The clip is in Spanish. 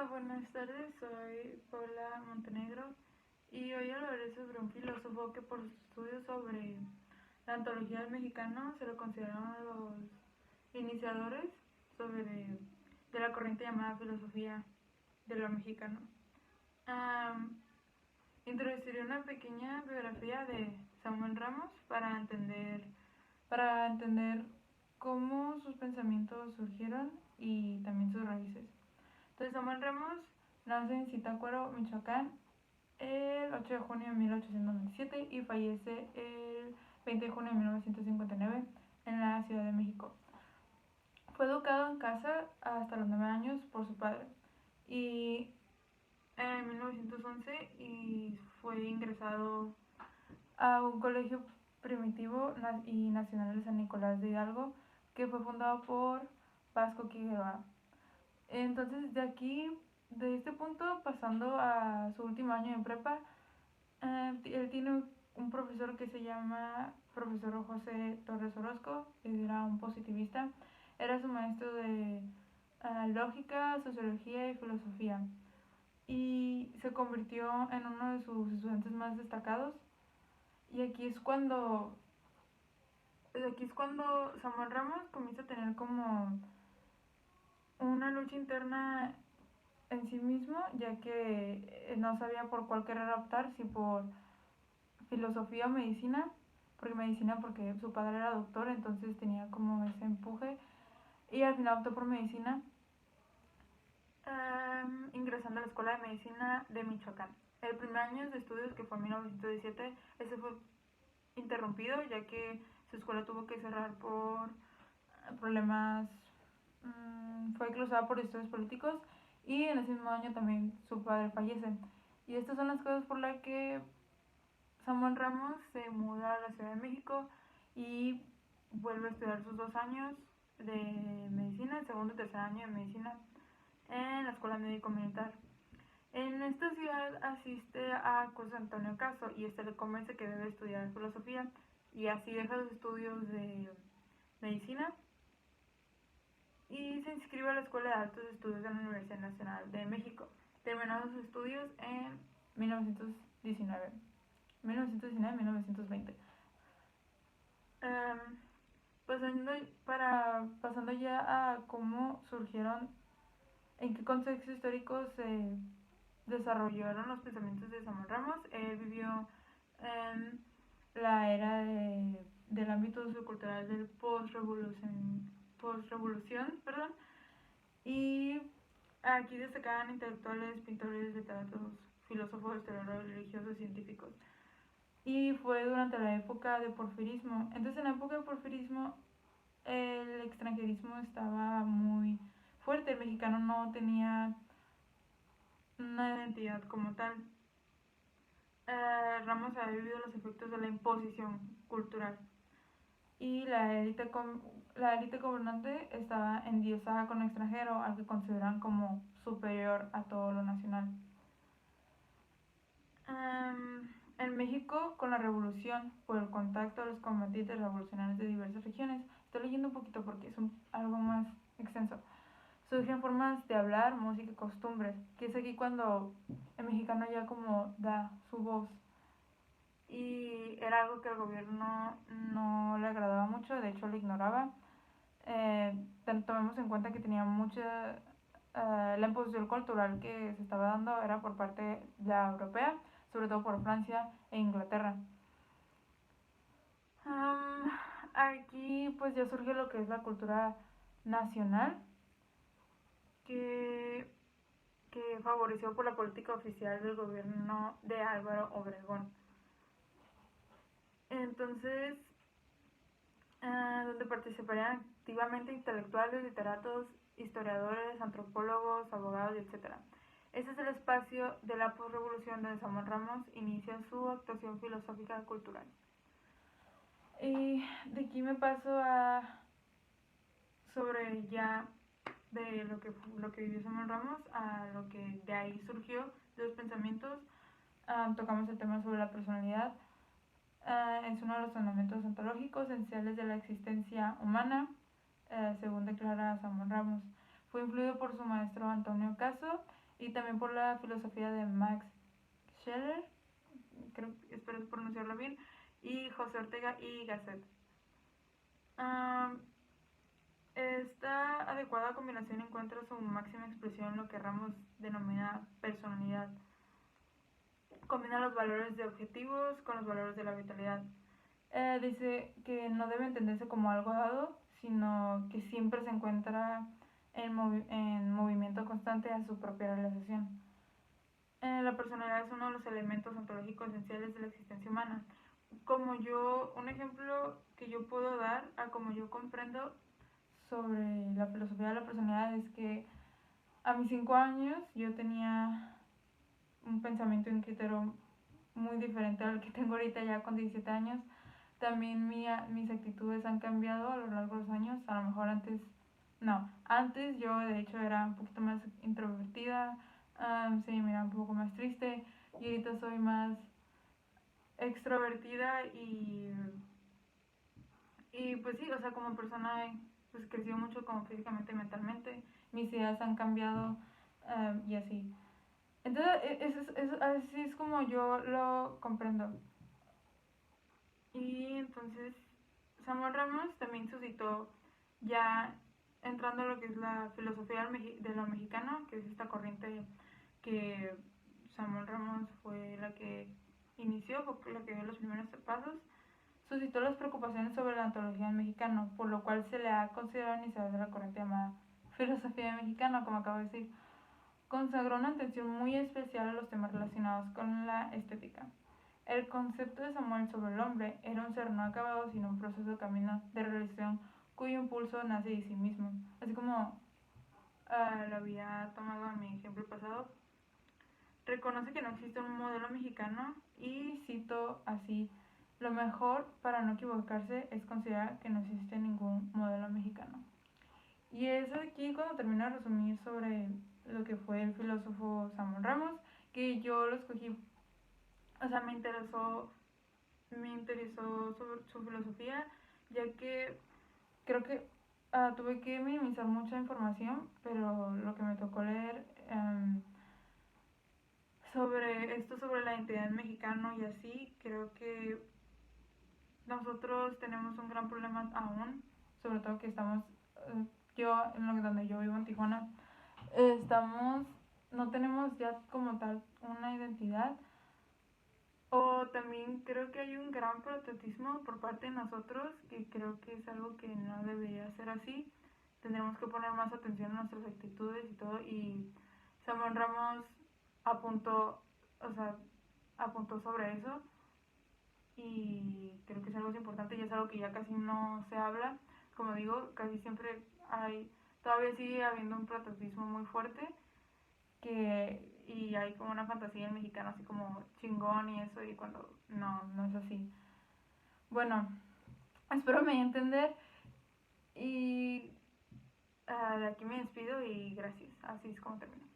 Buenas tardes, soy Paula Montenegro y hoy hablaré sobre un filósofo que por sus estudios sobre la antología del mexicano se lo considera uno de los iniciadores de la corriente llamada filosofía de lo mexicano. Introduciré una pequeña biografía de Samuel Ramos para entender cómo sus pensamientos surgieron y también sus raíces. Entonces, Samuel Ramos nace en Zitácuaro, Michoacán, el 8 de junio de 1897 y fallece el 20 de junio de 1959 en la Ciudad de México. Fue educado en casa hasta los 9 años por su padre y en 1911 fue ingresado a un colegio primitivo y nacional de San Nicolás de Hidalgo que fue fundado por Vasco Quiroga. Entonces de este punto, pasando a su último año en prepa, él tiene un profesor que se llama profesor José Torres Orozco, que era un positivista. Era su maestro de lógica, sociología y filosofía. Y se convirtió en uno de sus estudiantes más destacados. Y aquí es cuando Samuel Ramos comienza a tener como una lucha interna en sí mismo, ya que no sabía por cuál carrera optar, si por filosofía o medicina, porque su padre era doctor, entonces tenía como ese empuje, y al final optó por medicina, ingresando a la Escuela de Medicina de Michoacán. El primer año de estudios, que fue en 1917, ese fue interrumpido, ya que su escuela tuvo que cerrar por problemas, fue clausurada por estudios políticos, y en ese mismo año también su padre fallece. Y estas son las cosas por las que Samuel Ramos se muda a la Ciudad de México y vuelve a estudiar sus 2 años de medicina, el segundo y tercer año de medicina en la Escuela Médico Militar. En esta ciudad asiste a José Antonio Caso y le convence que debe estudiar filosofía, y así deja los estudios de medicina y se inscribe a la Escuela de Altos Estudios de la Universidad Nacional de México, terminando sus estudios en 1919-1920. Pasando ya a cómo surgieron, en qué contexto histórico se desarrollaron los pensamientos de Samuel Ramos. Él vivió en la era del ámbito sociocultural del post-revolución, y aquí destacaban intelectuales, pintores, literatos, filósofos, historiadores, religiosos, científicos. Y fue durante la época de porfirismo. Entonces, en la época de porfirismo, el extranjerismo estaba muy fuerte. El mexicano no tenía una identidad como tal. Ramos había vivido los efectos de la imposición cultural y la élite gobernante estaba endiosada con el extranjero, al que consideran como superior a todo lo nacional. En México, con la revolución, por el contacto de los combatientes revolucionarios de diversas regiones, estoy leyendo un poquito porque es algo más extenso, surgen formas de hablar, música y costumbres, que es aquí cuando el mexicano ya como da su voz, y era algo que al gobierno no le agradaba mucho, de hecho lo ignoraba. Tomemos en cuenta que tenía la imposición cultural que se estaba dando era por parte de la europea, sobre todo por Francia e Inglaterra. Aquí pues ya surge lo que es la cultura nacional, que favoreció por la política oficial del gobierno de Álvaro Obregón. Entonces, donde participarían activamente intelectuales, literatos, historiadores, antropólogos, abogados, etc. Este es el espacio de la posrevolución donde Samuel Ramos inicia su actuación filosófica y cultural. Y de aquí me paso sobre ya de lo que vivió Samuel Ramos a lo que de ahí surgió de los pensamientos. Tocamos el tema sobre la personalidad. Es uno de los fundamentos ontológicos esenciales de la existencia humana, según declara Samuel Ramos. Fue influido por su maestro Antonio Caso y también por la filosofía de Max Scheler, espero pronunciarlo bien, y José Ortega y Gasset. Esta adecuada combinación encuentra su máxima expresión en lo que Ramos denomina personalidad. Combina los valores de objetivos con los valores de la vitalidad. Dice que no debe entenderse como algo dado, sino que siempre se encuentra en movimiento constante a su propia realización. La personalidad es uno de los elementos ontológicos esenciales de la existencia humana. Un ejemplo que yo puedo dar a como yo comprendo sobre la filosofía de la personalidad es que a mis 5 años yo tenía un pensamiento inquietero muy diferente al que tengo ahorita ya con 17 años. También mis actitudes han cambiado a lo largo de los años. A lo mejor antes yo de hecho era un poquito más introvertida, se me miraba un poco más triste, y ahorita soy más extrovertida y pues sí, o sea, como persona pues creció mucho como físicamente y mentalmente, mis ideas han cambiado, y así. Entonces, así es como yo lo comprendo. Y entonces, Samuel Ramos también suscitó, ya entrando a lo que es la filosofía de lo mexicano, que es esta corriente que Samuel Ramos fue la que inició, fue la que dio los primeros pasos, suscitó las preocupaciones sobre la antología del mexicano, por lo cual se le ha considerado iniciador de la corriente llamada filosofía mexicana, como acabo de decir. Consagró una atención muy especial a los temas relacionados con la estética. El concepto de Samuel sobre el hombre era un ser no acabado, sino un proceso de camino de realización cuyo impulso nace de sí mismo. Así como lo había tomado en mi ejemplo pasado, reconoce que no existe un modelo mexicano y cito así: lo mejor para no equivocarse es considerar que no existe ningún modelo mexicano. Y es aquí cuando termino de resumir sobre lo que fue el filósofo Samuel Ramos, que yo lo escogí, o sea, me interesó sobre su filosofía, ya que creo que tuve que minimizar mucha información, pero lo que me tocó leer sobre la identidad mexicana y así, creo que nosotros tenemos un gran problema aún, sobre todo que estamos, donde yo vivo en Tijuana, no tenemos ya como tal una identidad, o también creo que hay un gran patriotismo por parte de nosotros, que creo que es algo que no debería ser así. Tendremos que poner más atención a nuestras actitudes y todo, y Samuel Ramos apuntó, o sea, apuntó sobre eso, y creo que es algo importante y es algo que ya casi no se habla. Como digo, casi siempre todavía sigue habiendo un patriotismo muy fuerte, y hay como una fantasía en mexicano así como chingón y eso, y cuando no es así. Bueno, espero me entender, y de aquí me despido y gracias. Así es como termino.